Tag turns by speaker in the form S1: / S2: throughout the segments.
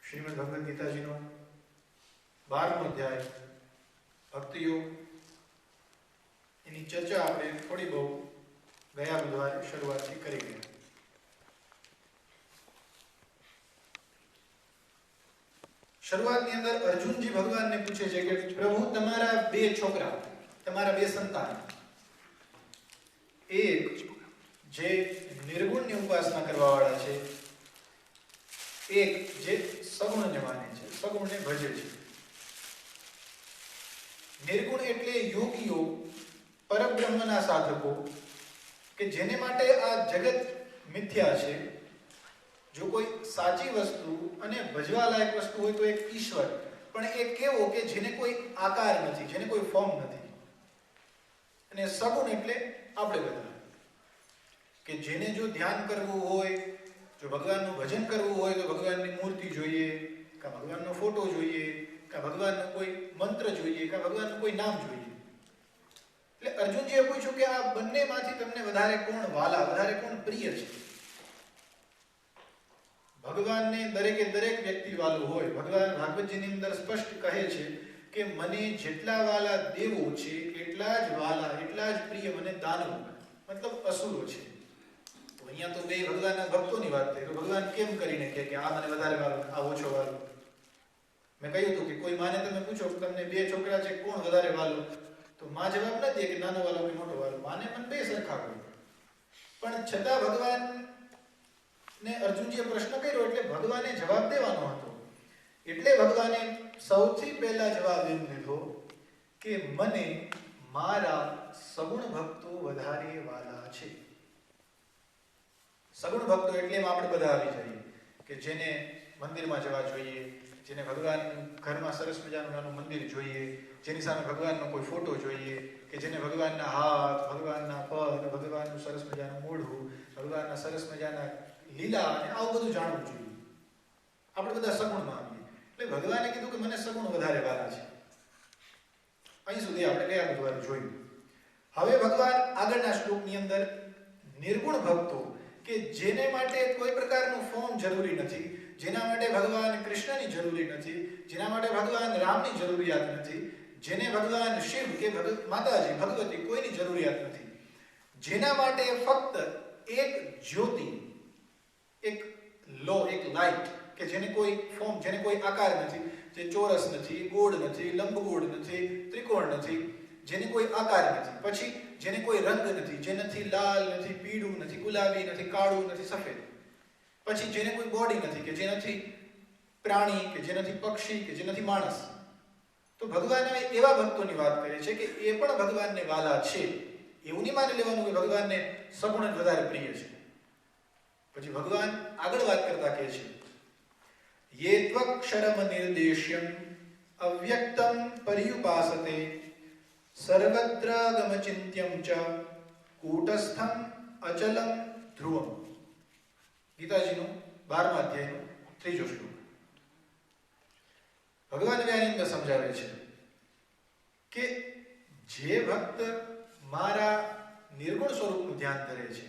S1: શ્રીમદ ભગવદ ગીતાજીનો 12મો અધ્યાય ભક્તિ યોગ, એની ચર્ચા આપણે થોડી બહુ ગયા બુધવારે શરૂઆતથી કરી ગયા. શરૂઆતની અંદર અર્જુનજી ભગવાનને પૂછે છે કે પ્રભુ, તમારા બે છોકરા, તમારા બે સંતાન, એક જે નિર્ગુણની ઉપાસના કરવા વાળા છે, એક જે સગુણને માને છે, સગુણને ભજે છે. નિર્ગુણ એટલે યોગીઓ, પરબ્રહ્મના સાધકો, કે જેને માટે આ જગત મિથ્યા છે. જો કોઈ સાચી વસ્તુ અને ભજવા લાયક વસ્તુ હોય તો એક ઈશ્વર, પણ એ કેવો કે જેને કોઈ આકાર નથી, જેને કોઈ ફોર્મ નથી. અને સગુણ એટલે આપણે બધા, કે જેને જો ધ્યાન કરવું હોય, જો ભગવાનનું ભજન કરવું હોય તો ભગવાનની મૂર્તિ જોઈએ, કાં ભગવાનનો ફોટો જોઈએ, કાં ભગવાનનો કોઈ મંત્ર જોઈએ, કાં ભગવાનનું કોઈ નામ જોઈએ. એટલે અર્જુનજીએ પૂછ્યું કે આ બંનેમાંથી તમને વધારે કોણ વાલા, વધારે કોણ પ્રિય છે? ભગવાનને દરેકે દરેક વ્યક્તિ વાલું હોય. ભગવાન ભાગવતજીની અંદર સ્પષ્ટ કહે છે કે મને જેટલા વાલા દેવો છે એટલા જ વાલા, એટલા જ પ્રિય મને દાનવો, મતલબ અસુરો છે. તો અહીંયા તો બે ભગવાનના ભક્તોની વાત થઈ, તો ભગવાન કેમ કરીને કહે કે આ મને વધારે વાલો, આ ઓછો વાલો? મેં કહ્યું હતું કે કોઈ માને તમે પૂછો કે તમને બે છોકરા છે, કોણ વધારે વાલો? તો માં જવાબ ન દે કે નાનો વાલો કે મોટો વાલો, માને મને બે સરખા હોય. પણ છતાં ભગવાન ને અર્જુનજીએ પ્રશ્ન કર્યો એટલે ભગવાને જવાબ દેવાનો હતો. એટલે ભગવાને સૌથી પહેલા જવાબ એમ દીધો કે મને મારા સગુણ ભક્તો વધારે વાલા છે. સગુણ ભક્તો એટલે એમાં આપણે બધા આવી જઈએ, કે જેને મંદિરમાં જવા જોઈએ, જેને ભગવાન ઘરમાં સરસ મજાનું નાનું મંદિર જોઈએ, જેની સામે ભગવાનનો કોઈ ફોટો જોઈએ, કે જેને ભગવાનના હાથ, ભગવાનના પગ, ભગવાનનું સરસ મજાનું મોઢું, ભગવાનના સરસ મજાના લીલા, અને આવું બધું જાણવું જોઈએ. આપણે બધા સગુણમાં આવીએ. એટલે ભગવાને કીધું કે મને સગુણ વધારે વાલા છે. અહીં સુધી આપણે ગયા બુધવારે જોયું. હવે ભગવાન આગળના શ્લોકની અંદર નિર્ગુણ ભક્તો, કે જેને માટે કોઈ પ્રકારનું ફોર્મ જરૂરી નથી, જેના માટે ભગવાન કૃષ્ણની જરૂરી નથી, જેના માટે ભગવાન રામની જરૂરિયાત નથી, જેને ભગવાન શિવ કે માતાજી ભગવતી કોઈની જરૂરિયાત નથી, જેના માટે ફક્ત એક જ્યોતિ, એક લો, એક લાઇટ, કે જેને કોઈ ફોર્મ, જેને કોઈ આકાર નથી, જે ચોરસ નથી, ગોળ નથી, લંબગોળ નથી, ત્રિકોણ નથી, જેને કોઈ આકાર નથી, પછી જેને કોઈ રંગ નથી, જે નથી લાલ, નથી પીળું, નથી ગુલાબી, નથી કાળું, નથી સફેદ, પછી જેને કોઈ બોડી નથી, કે જે નથી પ્રાણી, કે જે નથી પક્ષી, કે જે નથી માણસ. તો ભગવાન એવા ભક્તોની વાત કરે છે કે એ પણ ભગવાનને વાલા છે. એવું નહીં માની લેવાનું કે ભગવાનને સગુણ જ વધારે પ્રિય છે. પછી ભગવાન આગળ વાત કરતા કહે છે, યે ત્વક્ષરમ નિર્દેશ્યમ અવ્યક્તમ પર્યુપાસતે સર્વત્ર ગમચિંત્યમ ચ કૂટસ્થમ અચલમ ધ્રુવમ. ગીતાજીનું 12મા અધ્યાયનો 3જો શ્લોક. ભગવાન આની અંદર સમજાવે છે કે જે ભક્ત મારા નિર્ગુણ સ્વરૂપનું ધ્યાન ધરે છે.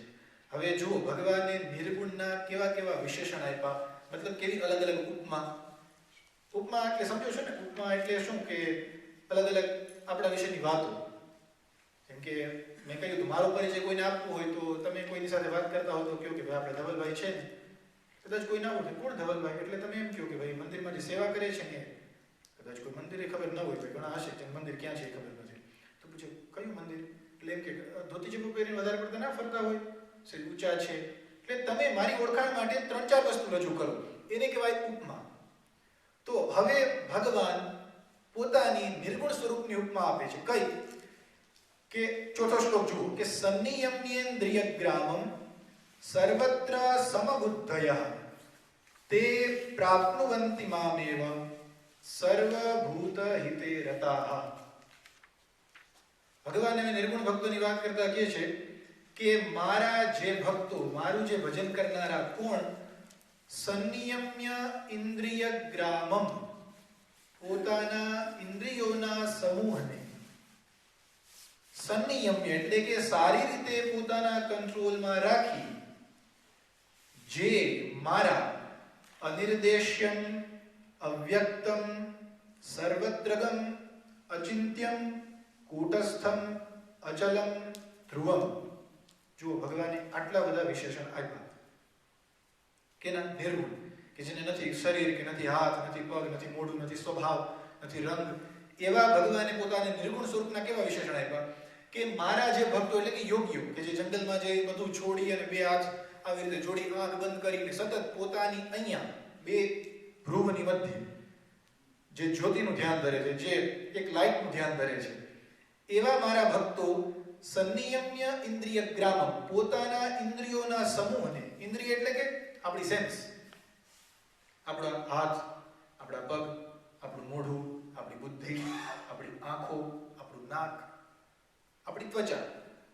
S1: હવે જુઓ, ભગવાને નિર્ગુણના કેવા કેવા વિશેષણ આપ્યા, મતલબ કેવી અલગ અલગ ઉપમા. ઉપમા એટલે સમજો છો ને, ઉપમા એટલે શું કે અલગ અલગ આપણા વિશેની વાતો. જેમ કે મેં કહ્યું હતું, મારો પરિચય કોઈને આપવો હોય તો તમે કોઈની સાથે વાત કરતા હો તો કહો કે ભાઈ આપણે ધવલભાઈ છે ને. કદાચ કોઈ ના હોય, કોણ ધવલભાઈ? એટલે તમે એમ કહો કે ભાઈ મંદિરમાં જે સેવા કરે છે ને. કદાચ કોઈ મંદિરે ખબર ન હોય, ભાઈ ઘણા હશે તે મંદિર ક્યાં છે એ ખબર નથી, તો પૂછે કયું મંદિર? એટલે એમ કે ધોતી ચપ્પુ પહેરીને વધારે પડતા ના ફરતા હોય, સે ઊંચા છે. એટલે તમે મારી ઓળખાણ માટે 3-4 વસ્તુ રજૂ કરો, એને કહેવાય ઉપમા. તો હવે ભગવાન પોતાની નિર્ગુણ સ્વરૂપની ઉપમા આપે છે. કઈ? કે 4થો શ્લોક જુઓ, કે સન્નિયમ્યેન્દ્રિય ગ્રામમ સર્વત્ર સમબુદ્ધયઃ તે પ્રાપ્નુવન્તિ મામેવ સર્વભૂત હિતે રતાઃ. ભગવાન હવે નિર્ગુણ ભક્તોની વાત કરતા કહે છે કે મારા જે ભક્તો, મારું જે ભજન કરનારા કોણ? સન્નિયમ્ય ઇન્દ્રિય ગ્રામમ, પોતાના ઇન્દ્રિયોના સમૂહને. સન્નિયમ્ય એટલે કે સારી રીતે પોતાના કંટ્રોલમાં રાખી, જે મારા અનિર્દેશ્યમ અવ્યક્તમ સર્વત્રગમ અચિંત્યમ કૂટસ્થમ અચલમ ધ્રુવમ. જુઓ, ભગવાને આટલા બધા વિશેષણ આપ્યા કેના? નિર્ગુણ, કે જેને નથી શરીર, કે નથી હાથ, નથી પગ, નથી મોઢું, નથી સ્વભાવ, નથી રંગ, એવા ભગવાને પોતાને નિર્ગુણ સ્વરૂપના કેવા વિશેષણ આપ્યા કે મારા જે ભક્તો એટલે કે યોગીઓ, કે જે જંગલમાં જઈ બધું છોડી અને બે હાથ આવી રીતે જોડી આંખ બંધ કરીને સતત પોતાની અહીંયા બે ભ્રુવની મધ્ય જે જ્યોતિનું ધ્યાન ધરે છે, જે એક લાઇટનું ધ્યાન ધરે છે, એવા મારા ભક્તો સંનિયમ્ય ઇન્દ્રિય ગ્રામમ, પોતાના ઇન્દ્રિયોના સમૂહને, ઇન્દ્રિય એટલે કે આપણી સેન્સ, આપણા હાથ, આપણા પગ, આપણું મોઢું, આપણી બુદ્ધિ, આપણી આંખો, આપણું નાક, આપણી ત્વચા,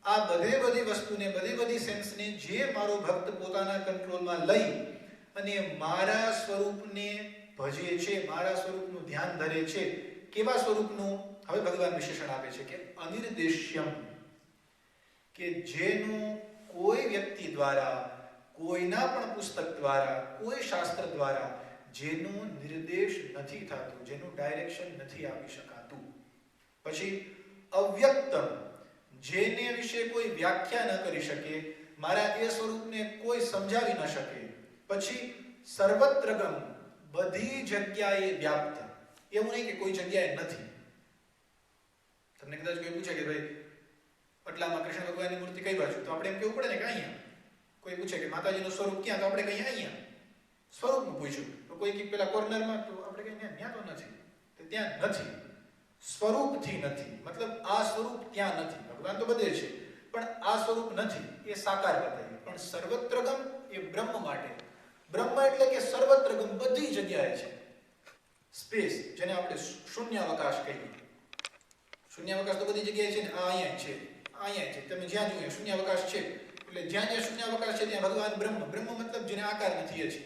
S1: આ બધી વસ્તુને, બધી સેન્સને જે મારો ભક્ત પોતાના કંટ્રોલમાં લઈ અને મારા સ્વરૂપને ભજે છે, મારા સ્વરૂપનું ધ્યાન ધરે છે, કેવા સ્વરૂપનું? હવે ભગવાન વિશેષણ આપે છે કે અનિર્દેશ્યમ, કે જેનું કોઈ વ્યક્તિ દ્વારા, કોઈના પણ પુસ્તક દ્વારા, કોઈ શાસ્ત્ર દ્વારા જેનું નિર્દેશ નથી થતું, જેનું ડાયરેક્શન નથી આપી શકાતું. પછી અવ્યક્તમ, જેને વિશે કોઈ વ્યાખ્યા ન કરી શકે, મારા એ સ્વરૂપને કોઈ સમજાવી ન શકે. પછી સર્વત્રગમ, બધી જગ્યાએ વ્યાપ્ત, એવું નહીં કે કોઈ જગ્યાએ નથી. તમને કદાચ કોઈ પૂછે કે ભાઈ પટલામાં કૃષ્ણ ભગવાનની મૂર્તિ કઈ બાજુ, તો આપણે એમ કેવું પડે ને કે અહીંયા. કોઈ પૂછે કે માતાજીનું સ્વરૂપ ક્યાં, તો આપણે કહીએ અહીંયા. સ્વરૂપનું પૂછ્યું તો કોઈ કે પેલા કોર્નરમાં, તો આપણે કહીએ ત્યાં તો નથી, તો ત્યાં નથી, સ્વરૂપથી નથી. મતલબ આ સ્વરૂપ ત્યાં નથી. ભગવાન તો બધે છે, પણ આ સ્વરૂપ નથી, એ સાકાર બતાવ્યું. પણ સર્વત્રગમ એ બ્રહ્મ માટે, બ્રહ્મ એટલે કે સર્વત્રગમ, બધી જગ્યાએ છે. સ્પેસ, જેને આપણે શૂન્યાવકાશ કહીએ. શૂન્યાવકાશ તો બધી જગ્યાએ છે ને, આ અહીંયા છે, અહીંયા છે, તમે જ્યાં જોઈએ શૂન્યાવકાશ છે, એટલે જ્યાં જ્યાં શૂન્યાવકાશ છે ત્યાં ભગવાન બ્રહ્મ. બ્રહ્મ મતલબ જેને આકાર નથી, એ છે.